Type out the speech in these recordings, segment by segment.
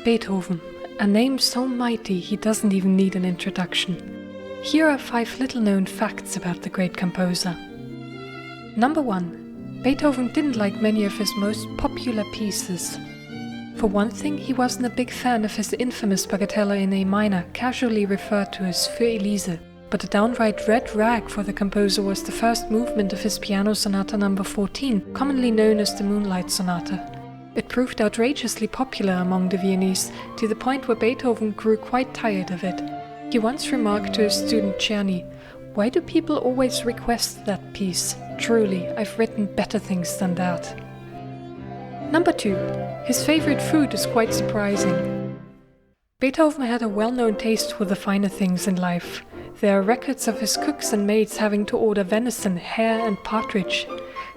Beethoven, a name so mighty he doesn't even need an introduction. Here are 5 little-known facts about the great composer. Number 1. Beethoven didn't like many of his most popular pieces. For one thing, he wasn't a big fan of his infamous Bagatelle in A minor, casually referred to as Für Elise, but a downright red rag for the composer was the first movement of his Piano Sonata No. 14, commonly known as the Moonlight Sonata. It proved outrageously popular among the Viennese, to the point where Beethoven grew quite tired of it. He once remarked to his student Czerny, "Why do people always request that piece? Truly, I've written better things than that." Number 2. His favorite food is quite surprising. Beethoven had a well-known taste for the finer things in life. There are records of his cooks and maids having to order venison, hare and partridge.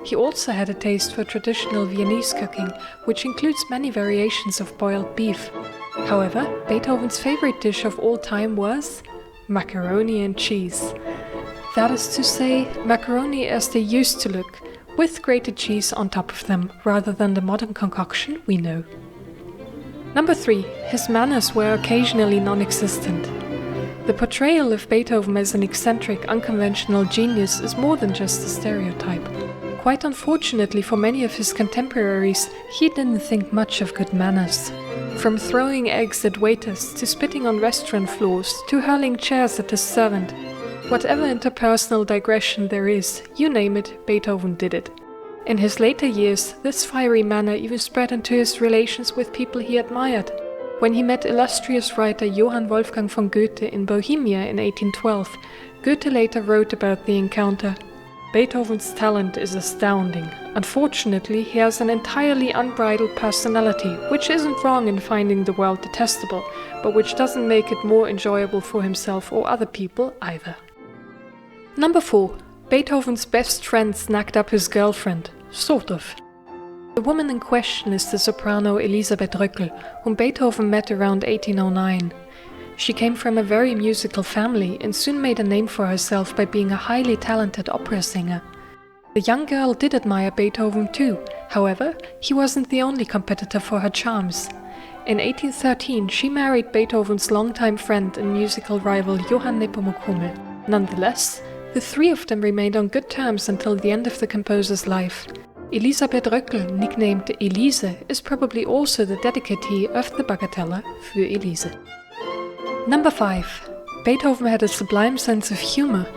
He also had a taste for traditional Viennese cooking, which includes many variations of boiled beef. However, Beethoven's favorite dish of all time was macaroni and cheese. That is to say, macaroni as they used to look, with grated cheese on top of them, rather than the modern concoction we know. Number 3. His manners were occasionally non-existent. The portrayal of Beethoven as an eccentric, unconventional genius is more than just a stereotype. Quite unfortunately for many of his contemporaries, he didn't think much of good manners. From throwing eggs at waiters, to spitting on restaurant floors, to hurling chairs at his servant. Whatever interpersonal digression there is, you name it, Beethoven did it. In his later years, this fiery manner even spread into his relations with people he admired. When he met illustrious writer Johann Wolfgang von Goethe in Bohemia in 1812, Goethe later wrote about the encounter, "Beethoven's talent is astounding. Unfortunately, he has an entirely unbridled personality, which isn't wrong in finding the world detestable, but which doesn't make it more enjoyable for himself or other people either." Number 4. Beethoven's best friend snagged up his girlfriend. Sort of. The woman in question is the soprano Elisabeth Röckel, whom Beethoven met around 1809. She came from a very musical family and soon made a name for herself by being a highly talented opera singer. The young girl did admire Beethoven too, however, he wasn't the only competitor for her charms. In 1813 she married Beethoven's longtime friend and musical rival Johann Nepomuk Hummel. Nonetheless, the 3 of them remained on good terms until the end of the composer's life. Elisabeth Röckel, nicknamed Elise, is probably also the dedicatee of the Bagatelle Für Elise. Number 5. Beethoven had a sublime sense of humor.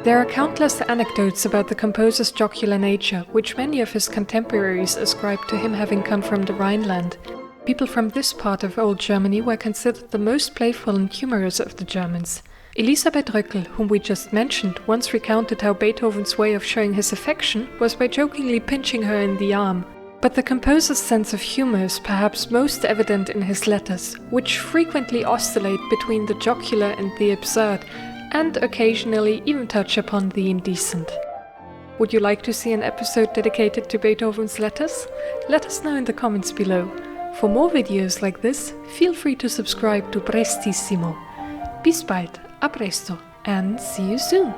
There are countless anecdotes about the composer's jocular nature, which many of his contemporaries ascribe to him having come from the Rhineland. People from this part of old Germany were considered the most playful and humorous of the Germans. Elisabeth Röckel, whom we just mentioned, once recounted how Beethoven's way of showing his affection was by jokingly pinching her in the arm. But the composer's sense of humor is perhaps most evident in his letters, which frequently oscillate between the jocular and the absurd, and occasionally even touch upon the indecent. Would you like to see an episode dedicated to Beethoven's letters? Let us know in the comments below. For more videos like this, feel free to subscribe to Prestissimo. Bis bald, a presto, and see you soon!